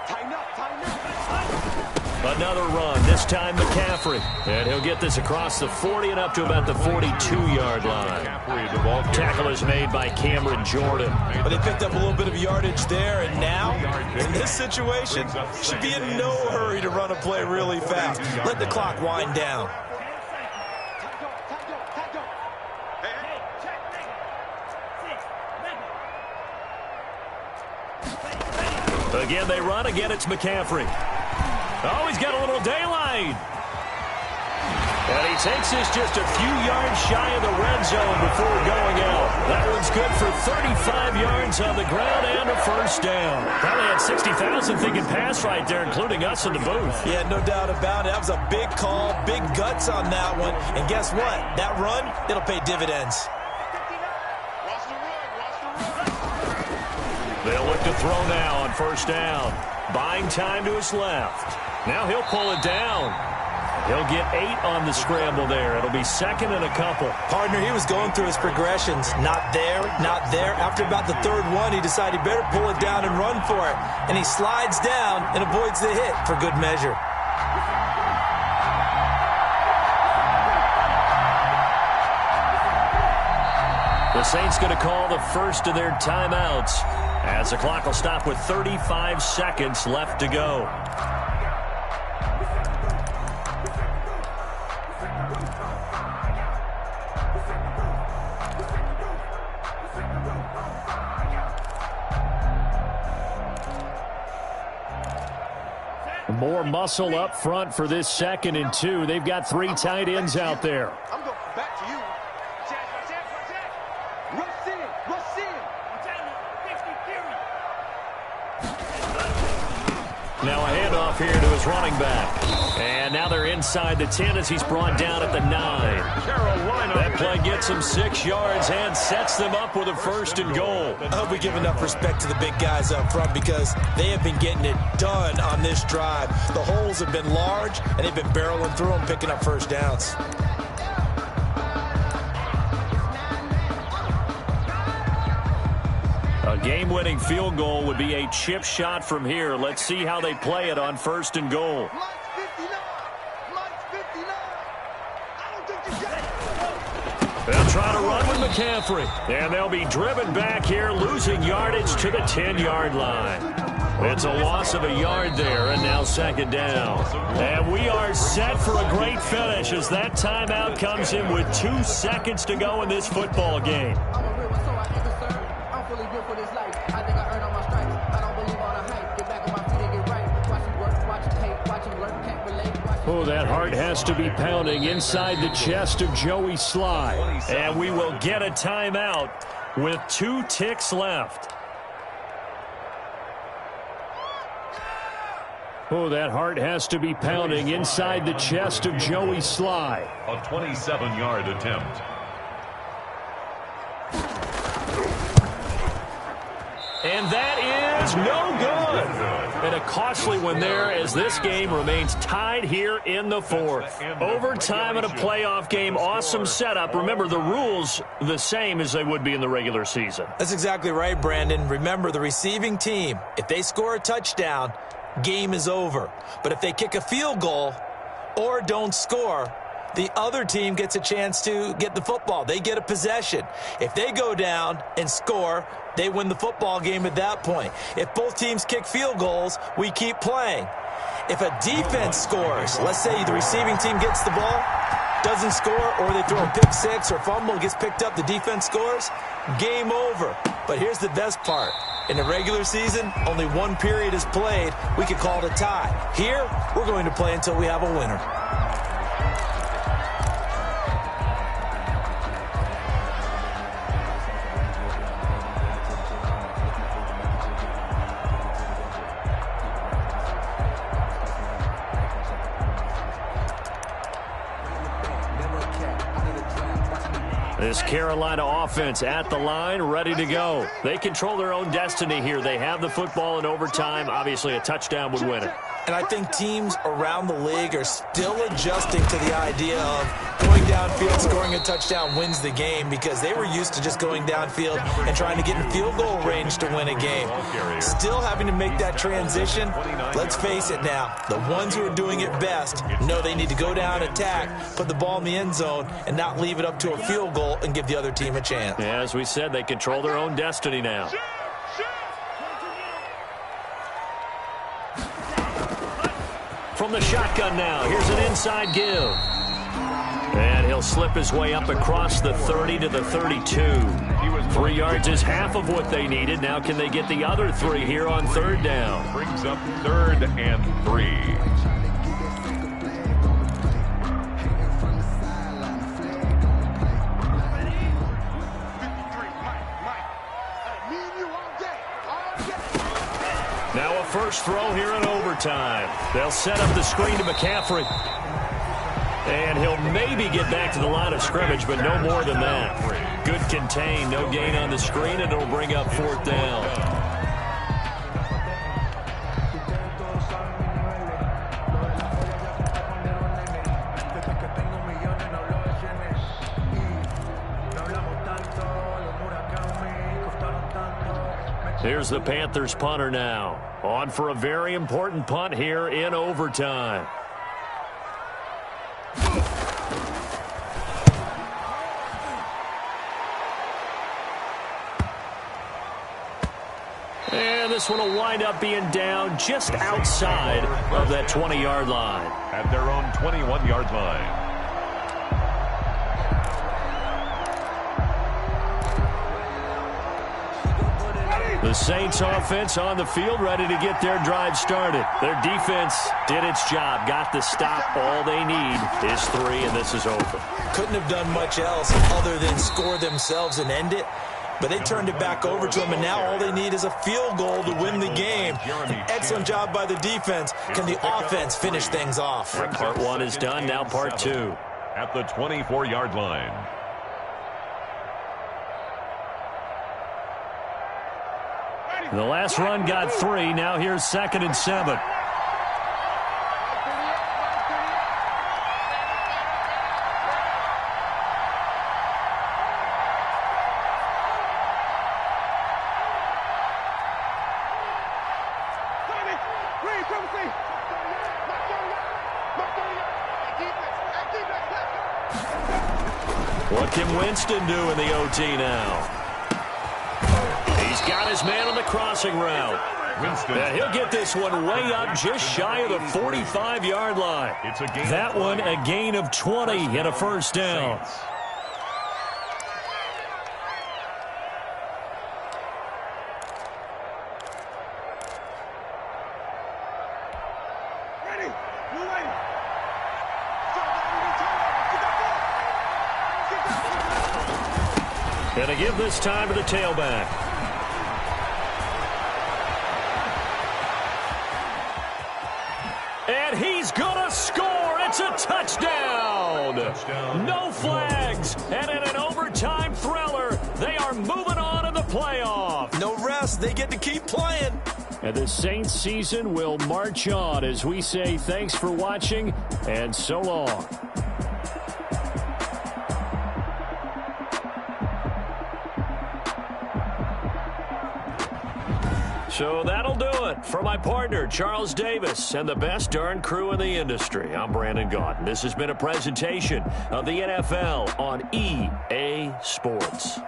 Another run, this time McCaffrey. And he'll get this across the 40 and up to about the 42-yard line. Tackle is made by Cameron Jordan. But they picked up a little bit of yardage there, and now, in this situation, should be in no hurry to run a play really fast. Let the clock wind down. Again, they run. Again, it's McCaffrey. Oh, he's got a little daylight. And he takes this just a few yards shy of the red zone before going out. That one's good for 35 yards on the ground and a 1st down. Probably had 60,000 thinking pass right there, including us in the booth. Yeah, no doubt about it. That was a big call, big guts on that one. And guess what? That run, it'll pay dividends. They'll look to throw now on 1st down. Buying time to his left. Now he'll pull it down. He'll get 8 on the scramble there. It'll be 2nd and a couple. Partner, he was going through his progressions. Not there, not there. After about the 3rd one, he decided he better pull it down and run for it. And he slides down and avoids the hit for good measure. The Saints going to call the first of their timeouts as the clock will stop with 35 seconds left to go. More muscle up front for this 2nd and 2. They've got 3 tight ends out there. I'm going back to you. Rush in. Now a handoff here to his running back. And now they're inside the 10 as he's brought down at the 9. That play gets him 6 yards and sets them up with a 1st and goal. I hope we give enough respect to the big guys up front because they have been getting it done on this drive. The holes have been large, and they've been barreling through them, picking up 1st downs. A game-winning field goal would be a chip shot from here. Let's see how they play it on 1st and goal. They'll try to run with McCaffrey. And they'll be driven back here, losing yardage to the 10-yard line. It's a loss of a yard there, and now 2nd down. And we are set for a great finish as that timeout comes in with 2 seconds to go in this football game. Oh, that heart has to be pounding inside the chest of Joey Sly. And we will get a timeout with 2 ticks left. Oh, that heart has to be pounding inside the chest of Joey Sly. A 27-yard attempt. And that is no good. And a costly one there as this game remains tied here in the fourth. Overtime in a playoff game, awesome setup. Remember, the rules the same as they would be in the regular season. That's exactly right, Brandon. Remember, the receiving team, if they score a touchdown, game is over. But if they kick a field goal or don't score, the other team gets a chance to get the football. They get a possession. If they go down and score, they win the football game at that point. If both teams kick field goals, we keep playing. If a defense scores, let's say the receiving team gets the ball, doesn't score, or they throw a pick six or fumble, gets picked up, the defense scores, game over. But here's the best part. In the regular season, only one period is played. We could call it a tie. Here, we're going to play until we have a winner. This Carolina offense at the line, ready to go. They control their own destiny here. They have the football in overtime. Obviously, a touchdown would win it. And I think teams around the league are still adjusting to the idea of going downfield, scoring a touchdown wins the game, because they were used to just going downfield and trying to get in field goal range to win a game. Still having to make that transition. Let's face it now, the ones who are doing it best know they need to go down, attack, put the ball in the end zone, and not leave it up to a field goal and give the other team a chance. Yeah, as we said, they control their own destiny now. From the shotgun now, here's an inside give. And he'll slip his way up across the 30 to the 32. 3 yards is half of what they needed. Now can they get the other 3 here on third down? Brings up 3rd and 3. Now a first throw here in overtime. They'll set up the screen to McCaffrey. And he'll maybe get back to the line of scrimmage, but no more than that. Good contain, no gain on the screen, and it'll bring up 4th down. Here's the Panthers punter now. On for a very important punt here in overtime. And this one will wind up being down just outside of that 20-yard line. At their own 21-yard line. The Saints offense on the field, ready to get their drive started. Their defense did its job, got the stop. All they need is 3, and this is over. Couldn't have done much else other than score themselves and end it. But they turned it back over to them, and now all they need is a field goal to win the game. An excellent job by the defense. Can the offense finish things off? Part 1 is done, now part 2. At the 24-yard line. The last run got 3. Now here's 2nd and 7. What can Winston do in the OT now? He's got his man on the crossing route. He'll get this one way up just shy of the 45-yard line. That one a gain of 20 and a first down. Gonna give this time to the tailback. And he's going to score. It's a touchdown. No flags. And in an overtime thriller, they are moving on in the playoff. No rest. They get to keep playing. And the Saints season will march on as we say thanks for watching and so long. So that'll do it for my partner, Charles Davis, and the best darn crew in the industry. I'm Brandon Gaudin. This has been a presentation of the NFL on EA Sports.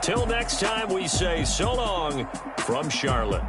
Till next time, we say so long from Charlotte.